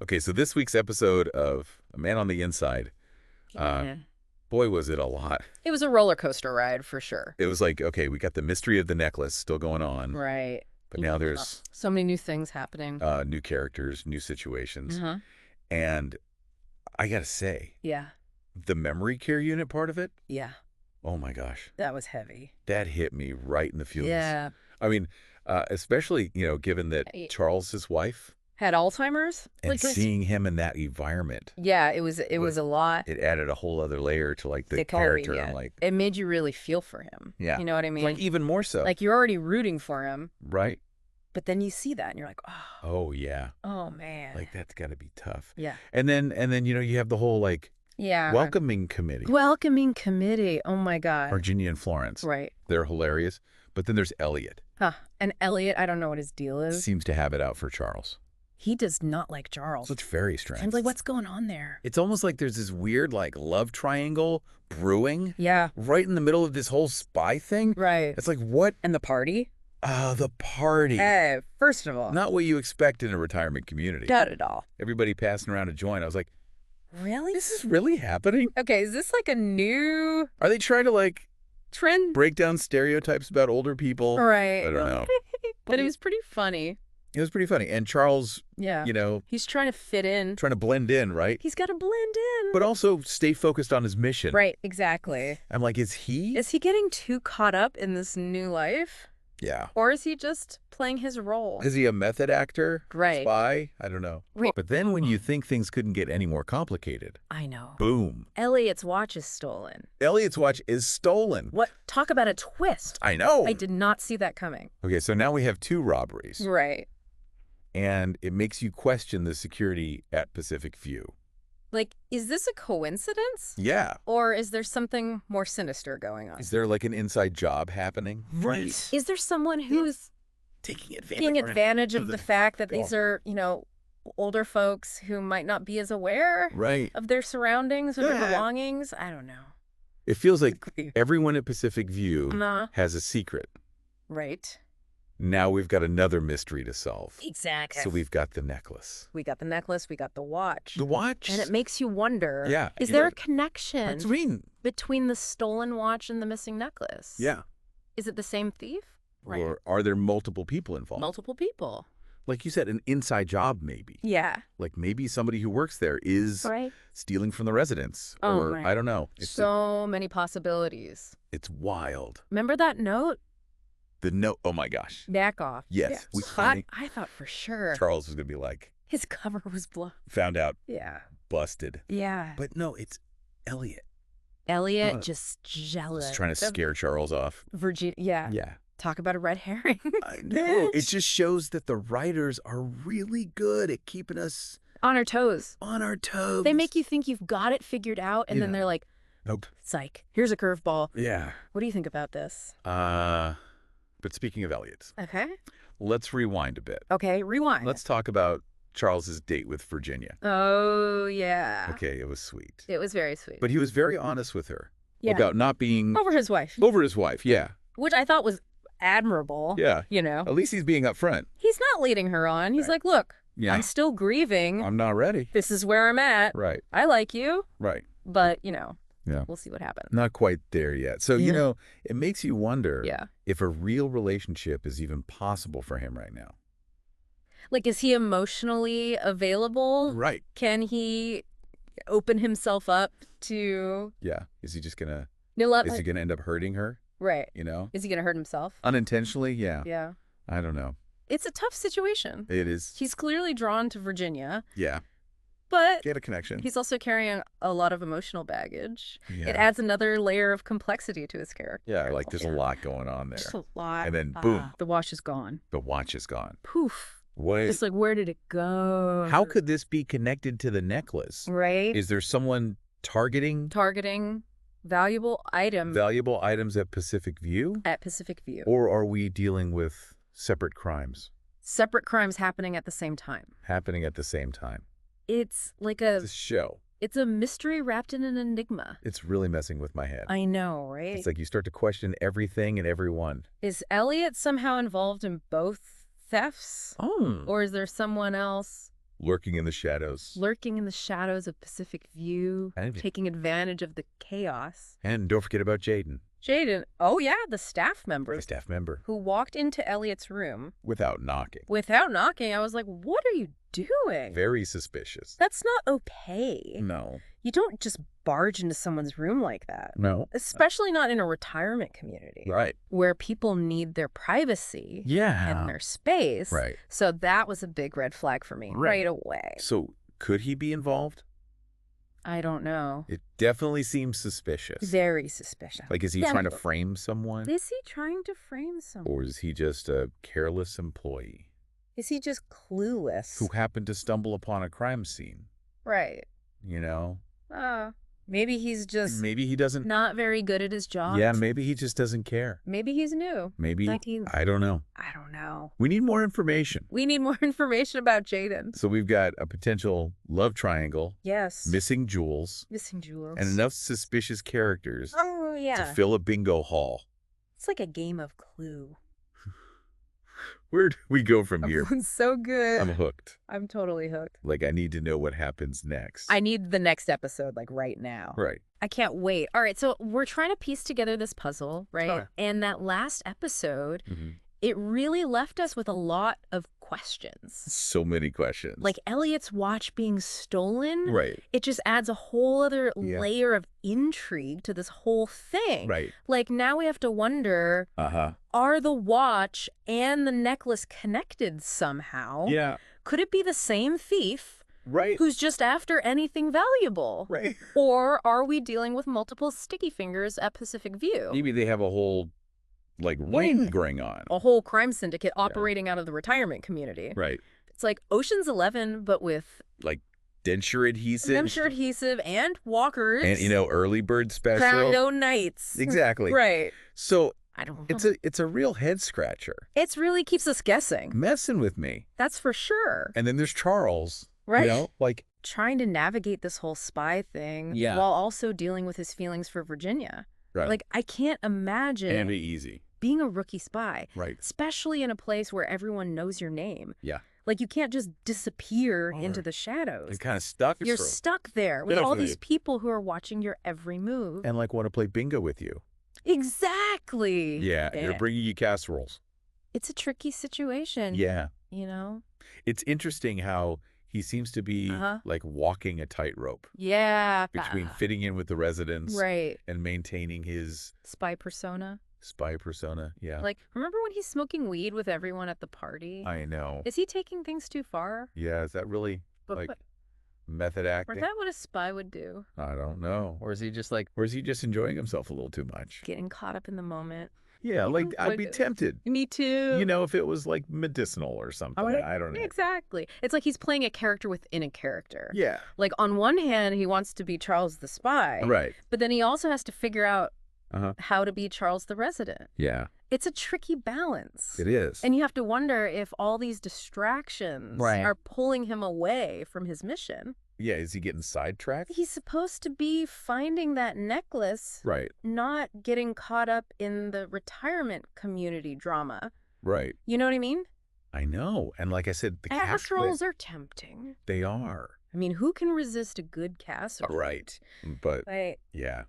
Okay, so this week's episode of A Man on the Inside, Yeah. boy, was it a lot. It was a roller coaster ride for sure. It was like, okay, we got the mystery of the necklace still going on, Right. but now there's So many new things happening. new characters, new situations. Uh-huh. And I got to say, Yeah. the memory care unit part of it, Yeah. oh my gosh, That was heavy. that hit me right in the feels. Yeah. I mean, especially, given that Yeah. Charles's wife Had Alzheimer's? and seeing him in that environment, Yeah, it was a lot. it added a whole other layer to like the They call it, character. yeah. I'm like, It made you really feel for him. yeah. You know what I mean? Like even more so. Like you're already rooting for him, Right? but then you see that and you're like, Oh yeah. oh man. Like that's got to be tough. Yeah. And then you have the whole like Yeah. welcoming committee. Welcoming committee. Oh my God. Virginia and Florence. Right. They're hilarious. But then there's Elliot. Huh. And Elliot, I don't know what his deal is. Seems to have it out for Charles. He does not like Charles. So it's very strange. I'm like, what's going on there? It's almost like there's this weird like love triangle brewing Yeah. right in the middle of this whole spy thing. Right. It's like, what? And the party? The party. Hey, first of all, Not what you expect in a retirement community. not at all. Everybody passing around a joint. I was like, Really? this is really happening? Okay, is this like a new Are they trying to like trend? break down stereotypes about older people? Right. I don't know. But it was pretty funny. It was pretty funny. And Charles, Yeah. He's trying to fit in. trying to blend in, right? He's got to blend in. But also stay focused on his mission. Right, exactly. I'm like, is he? Is he getting too caught up in this new life? Yeah. Or is he just playing his role? Is he a method actor? Right. Spy? I don't know. Right. But then when you think things couldn't get any more complicated, I know. boom. Elliot's watch is stolen. Elliot's watch is stolen. What? Talk about a twist. I know. I did not see that coming. Okay, so now we have 2 robberies. Right. And it makes you question the security at Pacific View. Like, is this a coincidence? Yeah. Or is there something more sinister going on? Is there like an inside job happening? Right. Is there someone who's Taking taking advantage of the fact that these are, older folks who might not be as aware Right. of their surroundings or their Yeah. belongings? I don't know. It feels like everyone at Pacific View Nah. has a secret. Right. Now we've got another mystery to solve. Exactly. So we've got the necklace. We got the necklace, we got the watch. The watch? And it makes you wonder, Yeah, is you there know, a connection That's mean. between the stolen watch and the missing necklace? Yeah. Is it the same thief? Or are there multiple people involved? Multiple people. Like you said, an inside job maybe. Yeah. Like maybe somebody who works there is Right. stealing from the residents. Oh, or right. I don't know. So many possibilities. It's wild. Remember that note? The note. Oh my gosh. Back off. Yes. We I thought for sure Charles was going to be like, his cover was blown. found out, Yeah. busted. Yeah. But no, it's Elliot. Elliot just jealous. Just trying to scare Charles off. Virginia. Yeah. Yeah. Talk about a red herring. I know. It just shows that the writers are really good at keeping us On our toes. on our toes. They make you think you've got it figured out, and then Yeah. they're like, Nope. psych, here's a curveball. Yeah. What do you think about this? But speaking of Elliot, Okay. let's rewind a bit. Okay, rewind. Let's talk about Charles's date with Virginia. Oh, yeah. Okay, it was sweet. It was very sweet. But he was very honest with her Yeah. about not being Over his wife, over his wife. Yeah. which I thought was admirable. Yeah. You know, At least he's being upfront. he's not leading her on. He's Right. like, look, Yeah. I'm still grieving. I'm not ready. This is where I'm at. Right. I like you, Right. but, Yeah. we'll see what happens. Not quite there yet. So, Yeah. it makes you wonder Yeah. if a real relationship is even possible for him right now. Like, is he emotionally available? Right. Can he open himself up to Yeah. Is he just going to, Nila? is he going to end up hurting her? Right. You Is he going to hurt himself? Unintentionally? Yeah. Yeah. I don't know. It's a tough situation. It is. He's clearly drawn to Virginia, Yeah. but Get a connection. he's also carrying a lot of emotional baggage. Yeah. It adds another layer of complexity to his character. Yeah. Like there's a lot going on there. Just a lot. And then boom, The watch is gone. the watch is gone. Poof. What? It's like, where did it go? How could this be connected to the necklace? Right? Is there someone targeting Targeting valuable item valuable items at Pacific View? at Pacific View. Or are we dealing with separate crimes Separate crimes happening at the same time. happening at the same time? It's like It's a show. it's a mystery wrapped in an enigma. It's really messing with my head. I know, right? It's like you start to question everything and everyone. Is Elliot somehow involved in both thefts? Oh. Or is there someone else Lurking in the shadows. Lurking in the shadows of Pacific View, taking advantage of the chaos. And don't forget about Jaden. Jaden, oh yeah, the staff member. The staff member. Who walked into Elliot's room. Without knocking. Without knocking. I was like, what are you doing? Very suspicious. That's not okay. No. You don't just barge into someone's room like that. No. Especially not in a retirement community. Right. Where people need their privacy. Yeah. And their space. Right. So that was a big red flag for me right away. So could he be involved? I don't know. It definitely seems suspicious. Very suspicious. Like, is he trying to frame someone? Is he trying to frame someone? Or is he just a careless employee? Is he just clueless? Who happened to stumble upon a crime scene? Right. You know? Maybe he's just... Maybe he doesn't... Not very good at his job. Yeah, maybe he just doesn't care. Maybe he's new. Maybe... I don't know. I don't know. We need more information. We need more information about Jaden. So we've got a potential love triangle. Yes. Missing jewels. Missing jewels. And enough suspicious characters to fill a bingo hall. It's like a game of Clue. Where do we go from here? So good. I'm hooked. I'm totally hooked. Like, I need to know what happens next. I need the next episode, like, right now. Right. I can't wait. All right, so we're trying to piece together this puzzle, right? Okay. And that last episode, it really left us with a lot of questions. So many questions. Like Elliot's watch being stolen. Right. It just adds a whole other layer of intrigue to this whole thing. Right. Like, now we have to wonder, are the watch and the necklace connected somehow? Yeah. Could it be the same thief? Right. Who's just after anything valuable? Right. Or are we dealing with multiple sticky fingers at Pacific View? Maybe they have a whole, like, ring going on. A whole crime syndicate operating out of the retirement community. Right. It's like Ocean's 11, but with... like, denture adhesive. Denture adhesive and walkers. And, you know, early bird special. Crown no nights. Exactly. Right. So... I don't know. It's a real head scratcher. It really keeps us guessing. Messing with me. That's for sure. And then there's Charles. Right. You know, like... trying to navigate this whole spy thing while also dealing with his feelings for Virginia. Right. Like, I can't imagine... Can't be easy. Being a rookie spy. Right. Especially in a place where everyone knows your name. Yeah. Like, you can't just disappear into the shadows. You're kind of stuck. You're stuck there with all these people who are watching your every move. And, like, want to play bingo with you. Exactly. Yeah, they're bringing you casseroles. It's a tricky situation. Yeah. You know? It's interesting how he seems to be, like, walking a tightrope. Yeah. Between fitting in with the residents. Right. And maintaining his... spy persona. Spy persona, yeah. Like, remember when he's smoking weed with everyone at the party? I know. Is he taking things too far? Yeah, is that really, like... method acting? Is that what a spy would do? I don't know. Or is he just like... or is he just enjoying himself a little too much? Getting caught up in the moment. Yeah, like, I'd be tempted. Me too. You know, if it was, like, medicinal or something. I don't know. Exactly. It's like he's playing a character within a character. Yeah. Like, on one hand, he wants to be Charles the spy. Right. But then he also has to figure out how to be Charles the resident. Yeah. It's a tricky balance. It is. And you have to wonder if all these distractions are pulling him away from his mission. Yeah, is he getting sidetracked? He's supposed to be finding that necklace. Right. Not getting caught up in the retirement community drama. Right. You know what I mean? I know. And like I said, the casseroles are tempting. They are. I mean, who can resist a good casserole? Right. But, yeah.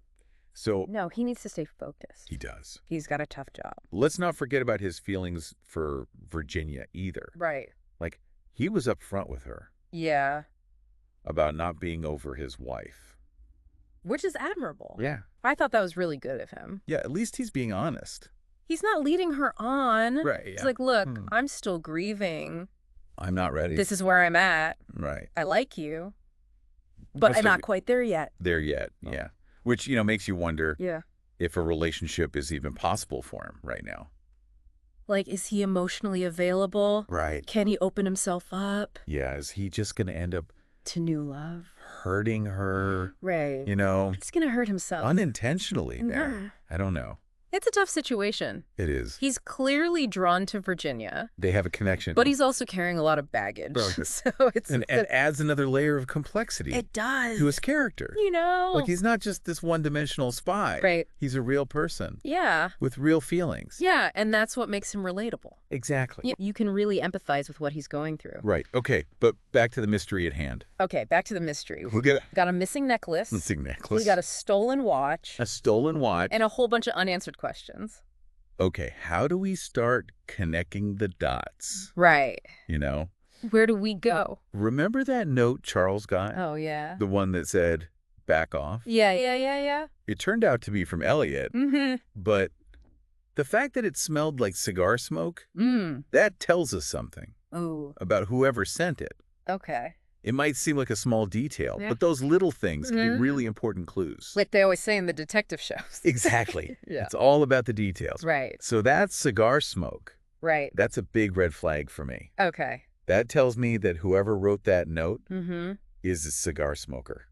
So... no, he needs to stay focused. He does. He's got a tough job. Let's not forget about his feelings for Virginia either. Right. Like, he was up front with her. Yeah. About not being over his wife. Which is admirable. Yeah. I thought that was really good of him. Yeah, at least he's being honest. He's not leading her on. Right, yeah. He's like, look, I'm still grieving. I'm not ready. This is where I'm at. Right. I like you. But I'm not quite there yet. There yet, yeah. Which, you know, makes you wonder if a relationship is even possible for him right now. Like, is he emotionally available? Right. Can he open himself up? Yeah, is he just going to end up... to new love? Hurting her? Right. You know? He's going to hurt himself. Unintentionally there. I don't know. It's a tough situation. It is. He's clearly drawn to Virginia. They have a connection. But he's also carrying a lot of baggage. So it adds another layer of complexity. It does. To his character. You know. Like, he's not just this one-dimensional spy. Right. He's a real person. Yeah. With real feelings. Yeah, and that's what makes him relatable. Exactly. You can really empathize with what he's going through. Right. Okay, but back to the mystery at hand. Okay, back to the mystery. We got a missing necklace. Missing necklace. We got a stolen watch. A stolen watch. And a whole bunch of unanswered questions. Okay, how do we start connecting the dots? Right. You know? Where do we go? Remember that note Charles got? Oh, yeah. The one that said, back off? Yeah. It turned out to be from Elliot. Mm-hmm. But the fact that it smelled like cigar smoke, that tells us something. Ooh. About whoever sent it. Okay. It might seem like a small detail, but those little things can be really important clues. Like they always say in the detective shows. Exactly. Yeah. It's all about the details. Right. So that's cigar smoke. Right. That's a big red flag for me. Okay. That tells me that whoever wrote that note Mm-hmm. is a cigar smoker.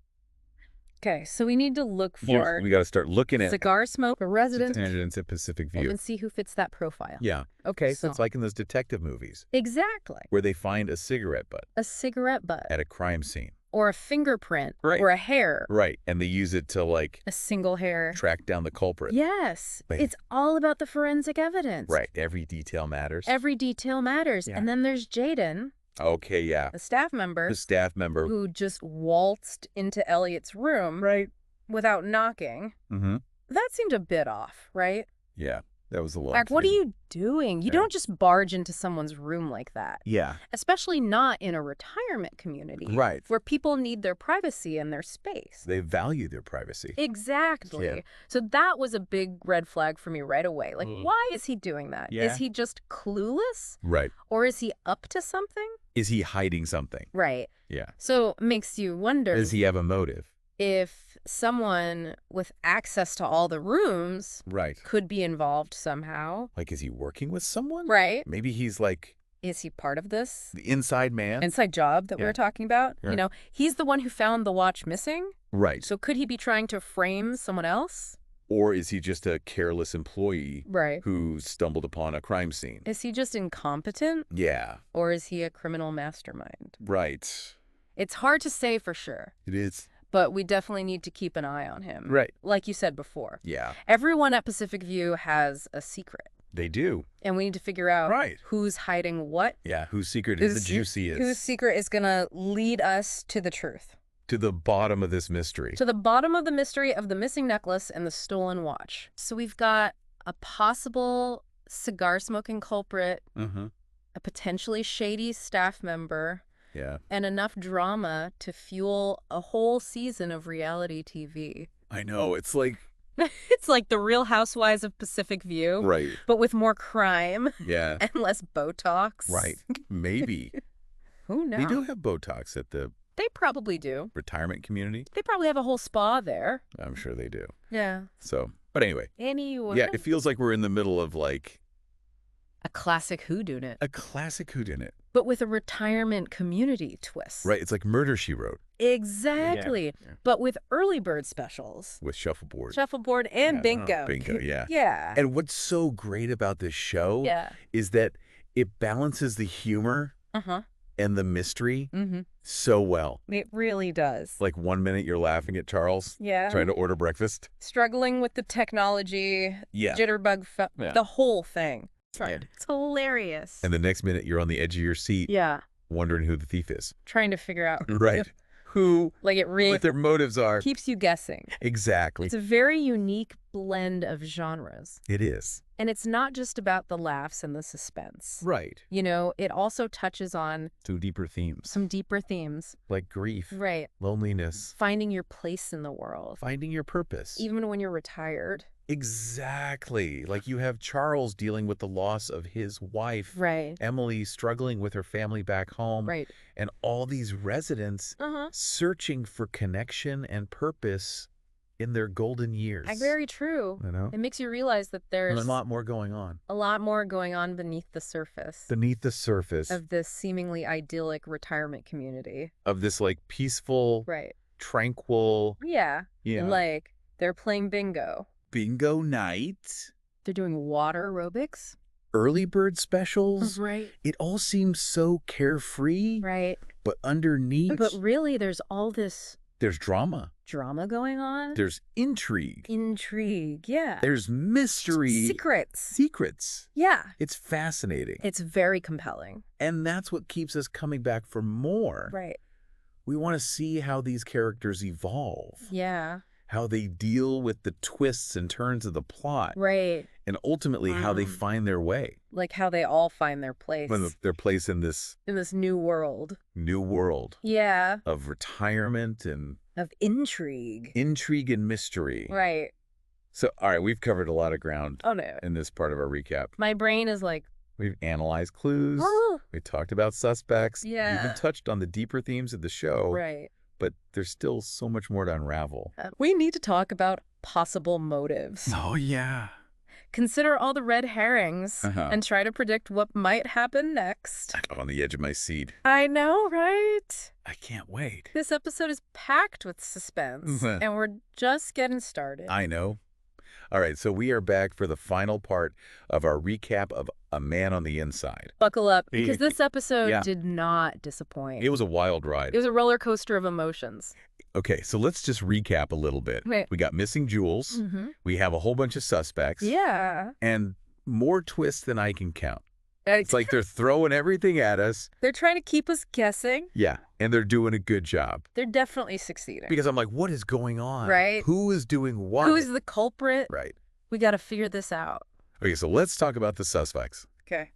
Okay, so we need to look for... We got to start looking at... cigar smoker residents. Residents at Pacific View. And see who fits that profile. Yeah. Okay, so So- it's like in those detective movies. Exactly. Where they find a cigarette butt. A cigarette butt. At a crime scene. Or a fingerprint. Right. Or a hair. Right, and they use it to, like... A single hair. Track down the culprit. Yes. Right. It's all about the forensic evidence. Right, every detail matters. Every detail matters. Yeah. And then there's Jaden. Okay, yeah. A staff member. The staff member. Who just waltzed into Elliot's room. Right. Without knocking. Mm-hmm. That seemed a bit off, right? Yeah, that was a lot. Like, what are you doing? You don't just barge into someone's room like that. Yeah. Especially not in a retirement community. Right. Where people need their privacy and their space. They value their privacy. Exactly. Yeah. So that was a big red flag for me right away. Like, why is he doing that? Yeah. Is he just clueless? Right. Or is he up to something? Is he hiding something? Right. Yeah. So it makes you wonder. Does he have a motive? If someone with access to all the rooms Right. could be involved somehow. Like, is he working with someone? Right. Maybe he's like... Is he part of this? The inside man? Inside job that we were talking about? Right. You know, he's the one who found the watch missing. Right. So could he be trying to frame someone else? Or is he just a careless employee Right. who stumbled upon a crime scene? Is he just incompetent? Yeah. Or is he a criminal mastermind? Right. It's hard to say for sure. It is. But we definitely need to keep an eye on him. Right. Like you said before. Yeah. Everyone at Pacific View has a secret. They do. And we need to figure out Right. who's hiding what. Yeah, whose secret is the juiciest. Whose secret is going to lead us to the truth. To the bottom of this mystery. To the bottom of the mystery of the missing necklace and the stolen watch. So we've got a possible cigar-smoking culprit, a potentially shady staff member, yeah, and enough drama to fuel a whole season of reality TV. I know. It's like... It's like the Real Housewives of Pacific View. Right. But with more crime. Yeah. And less Botox. Right. Maybe. Who knows? They do have Botox at the... They probably do. Retirement community. They probably have a whole spa there. I'm sure they do. Yeah. So, but anyway. Anyway. Yeah, it feels like we're in the middle of like... A classic whodunit. A classic whodunit. But with a retirement community twist. Right, it's like Murder, She Wrote. Exactly. Yeah. But with early bird specials. With shuffleboard. Shuffleboard and bingo. Bingo, yeah. Yeah. And what's so great about this show is that it balances the humor and the mystery so well. It really does. Like 1 minute you're laughing at Charles trying to order breakfast. Struggling with the technology, jitterbug, the whole thing. Right. It's hilarious. And the next minute you're on the edge of your seat. Yeah. Wondering who the thief is. Trying to figure out. Right. Who, like it really, what their motives are. Keeps you guessing. Exactly. It's a very unique blend of genres. It is. And it's not just about the laughs and the suspense. Right. You know, it also touches on some deeper themes. Some deeper themes. Like grief. Right. Loneliness. Finding your place in the world. Finding your purpose. Even when you're retired. Exactly. Like you have Charles dealing with the loss of his wife. Right. Emily struggling with her family back home. Right. And all these residents searching for connection and purpose in their golden years. Very true. You know? It makes you realize that there's a lot more going on. A lot more going on beneath the surface. Beneath the surface. Of this seemingly idyllic retirement community. Of this like peaceful, tranquil. Yeah. Yeah. Like they're playing bingo. Bingo night. They're doing water aerobics. Early bird specials. Right. It all seems so carefree. Right. But underneath... But really, there's all this... There's drama. Drama going on. There's intrigue. Intrigue, yeah. There's mystery. Secrets. Secrets. Yeah. It's fascinating. It's very compelling. And that's what keeps us coming back for more. Right. We want to see how these characters evolve. Yeah. How they deal with the twists and turns of the plot. Right. And ultimately how they find their way. Like how they all find their place. Their place in this new world. New world. Yeah. Of retirement and... Of intrigue. Intrigue and mystery. Right. So, all right, we've covered a lot of ground in this part of our recap. My brain is like... We've analyzed clues. We talked about suspects. Yeah. We even touched on the deeper themes of the show. Right. But there's still so much more to unravel. We need to talk about possible motives. Oh, yeah. Consider all the red herrings and try to predict what might happen next. I'm on the edge of my seat. I know, right? I can't wait. This episode is packed with suspense, and we're just getting started. I know. All right, so we are back for the final part of our recap of A Man on the Inside. Buckle up, because this episode did not disappoint. It was a wild ride. It was a roller coaster of emotions. Okay, so let's just recap a little bit. Right. We got missing jewels. We have a whole bunch of suspects. Yeah. And more twists than I can count. It's like they're throwing everything at us. They're trying to keep us guessing. Yeah, and they're doing a good job. They're definitely succeeding. Because I'm like, what is going on? Right. Who is doing what? Who is the culprit? Right. We got to figure this out. Okay, so let's talk about the suspects. Okay.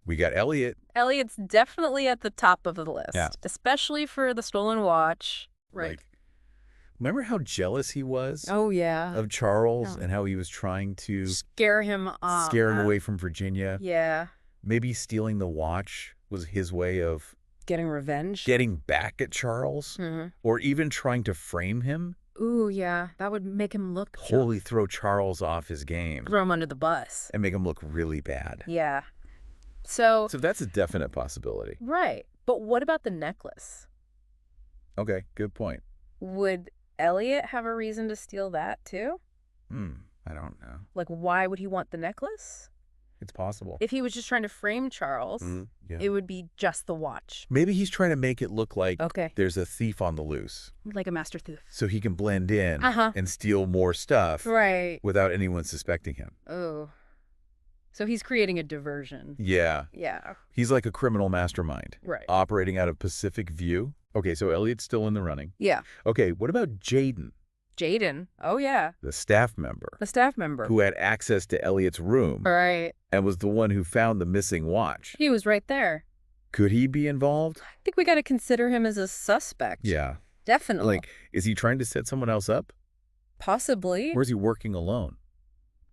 We got Elliot. Elliot's definitely at the top of the list. Yeah. Especially for the stolen watch. Right. Like, remember how jealous he was? Oh, yeah. Of Charles and how he was trying to... Scare him off. Scare him away from Virginia. Yeah. Maybe stealing the watch was his way of... Getting revenge? Getting back at Charles? Or even trying to frame him? Ooh, yeah. That would make him look... Totally throw Charles off his game. Throw him under the bus. And make him look really bad. Yeah. So that's a definite possibility. Right. But what about the necklace? Okay, good point. Would Elliot have a reason to steal that, too? I don't know. Like, why would he want the necklace? It's possible. If he was just trying to frame Charles, it would be just the watch. Maybe he's trying to make it look like there's a thief on the loose. Like a master thief. So he can blend in and steal more stuff without anyone suspecting him. Oh. So he's creating a diversion. Yeah. Yeah. He's like a criminal mastermind. Right. Operating out of Pacific View. Okay, so Elliot's still in the running. Yeah. Okay, what about Jaden? Jaden. Oh, yeah. The staff member. The staff member. Who had access to Elliot's room. Right. And was the one who found the missing watch. He was right there. Could he be involved? I think we got to consider him as a suspect. Yeah. Definitely. Like, is he trying to set someone else up? Possibly. Or is he working alone?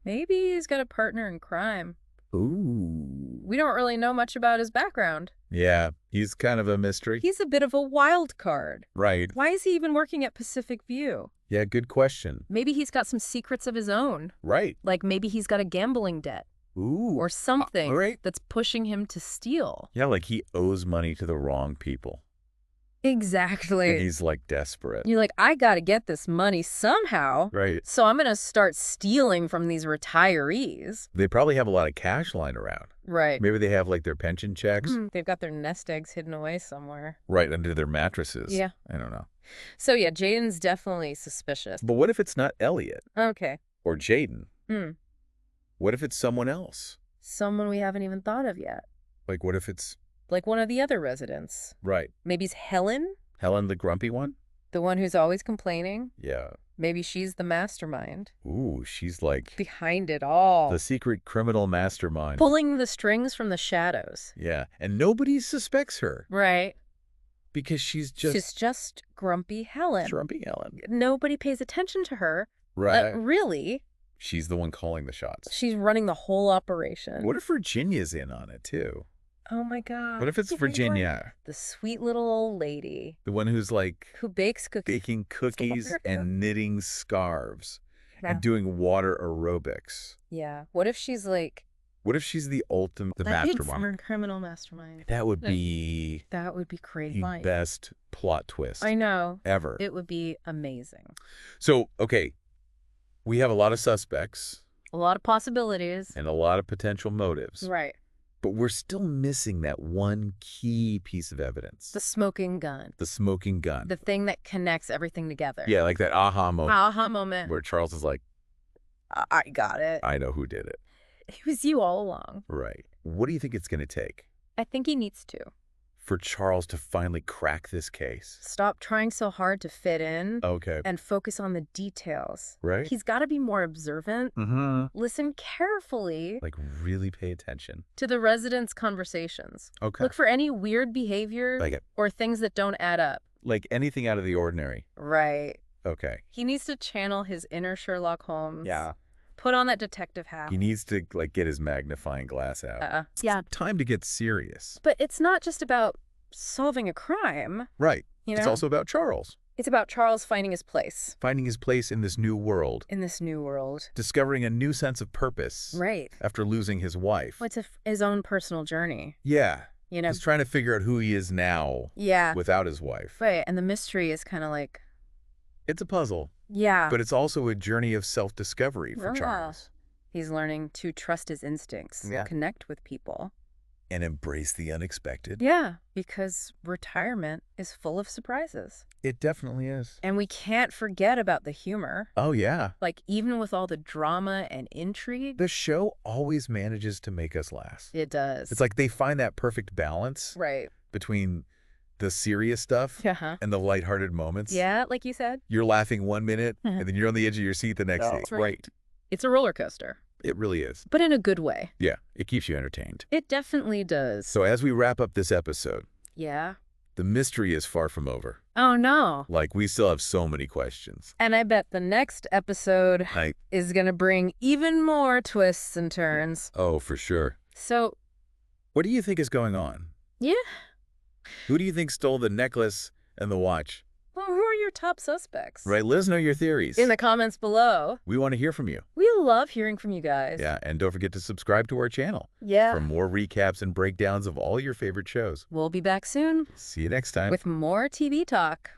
Maybe he's got a partner in crime. Ooh. We don't really know much about his background. Yeah, he's kind of a mystery. He's a bit of a wild card. Right. Why is he even working at Pacific View? Yeah, good question. Maybe he's got some secrets of his own. Right. Like maybe he's got a gambling debt. Ooh. Or something that's pushing him to steal. Yeah, like he owes money to the wrong people. Exactly. And he's like desperate. You're like, I got to get this money somehow. Right. So I'm going to start stealing from these retirees. They probably have a lot of cash lying around. Right. Maybe they have like their pension checks. They've got their nest eggs hidden away somewhere. Right, under their mattresses. Yeah. I don't know. So yeah, Jaden's definitely suspicious. But what if it's not Elliot? Okay. Or Jaden? What if it's someone else? Someone we haven't even thought of yet. Like what if it's... Like one of the other residents. Right. Maybe it's Helen? Helen, the grumpy one? The one who's always complaining? Yeah. Maybe she's the mastermind. Ooh, she's like... behind it all. The secret criminal mastermind. Pulling the strings from the shadows. Yeah. And nobody suspects her. Right. Because she's just grumpy Helen. Grumpy Helen. Nobody pays attention to her. Right. Really. She's the one calling the shots. She's running the whole operation. What if Virginia's in on it, too? Oh, my God. What if it's Virginia? The sweet little old lady. The one who's like... Who bakes cookies. Baking cookies and knitting scarves. And doing water aerobics. Yeah. What if she's like... What if she's the ultimate mastermind? Criminal mastermind. That would be... That would be crazy. The best plot twist. I know. Ever. It would be amazing. So, okay. We have a lot of suspects. A lot of possibilities. And a lot of potential motives. Right. But we're still missing that one key piece of evidence. The smoking gun. The smoking gun. The thing that connects everything together. Yeah, like that aha moment. Aha moment. Where Charles is like, I got it. I know who did it. It was you all along. Right. What do you think it's going to take? I think he needs to. For Charles to finally crack this case. Stop trying so hard to fit in. Okay. And focus on the details. Right. He's got to be more observant. Mm-hmm. Listen carefully. Like really pay attention. To the residents' conversations. Okay. Look for any weird behavior. Like it. Or things that don't add up. Like anything out of the ordinary. Right. Okay. He needs to channel his inner Sherlock Holmes. Yeah. Put on that detective hat. He needs to like get his magnifying glass out. Yeah. Time to get serious. But it's not just about solving a crime. Right. You know? It's also about Charles. It's about Charles finding his place. Finding his place in this new world. In this new world. Discovering a new sense of purpose. Right. After losing his wife. Well, it's his own personal journey. Yeah. You know? He's trying to figure out who he is now. Yeah. Without his wife. Right. And the mystery is kind of like... It's a puzzle. Yeah. But it's also a journey of self-discovery for Charles. He's learning to trust his instincts, connect with people. And embrace the unexpected. Yeah, because retirement is full of surprises. It definitely is. And we can't forget about the humor. Oh, yeah. Like, even with all the drama and intrigue. The show always manages to make us laugh. It does. It's like they find that perfect balance. Right. Between the serious stuff and the lighthearted moments. Yeah, like you said. You're laughing 1 minute, and then you're on the edge of your seat the next day. Right. It's a roller coaster. It really is. But in a good way. Yeah, it keeps you entertained. It definitely does. So as we wrap up this episode, yeah, the mystery is far from over. Oh, no. Like, we still have so many questions. And I bet the next episode is going to bring even more twists and turns. Oh, for sure. So, what do you think is going on? Yeah. Who do you think stole the necklace and the watch? Well, who are your top suspects? Right, let us know your theories. In the comments below. We want to hear from you. We love hearing from you guys. Yeah, and don't forget to subscribe to our channel. Yeah. For more recaps and breakdowns of all your favorite shows. We'll be back soon. See you next time. With more TV talk.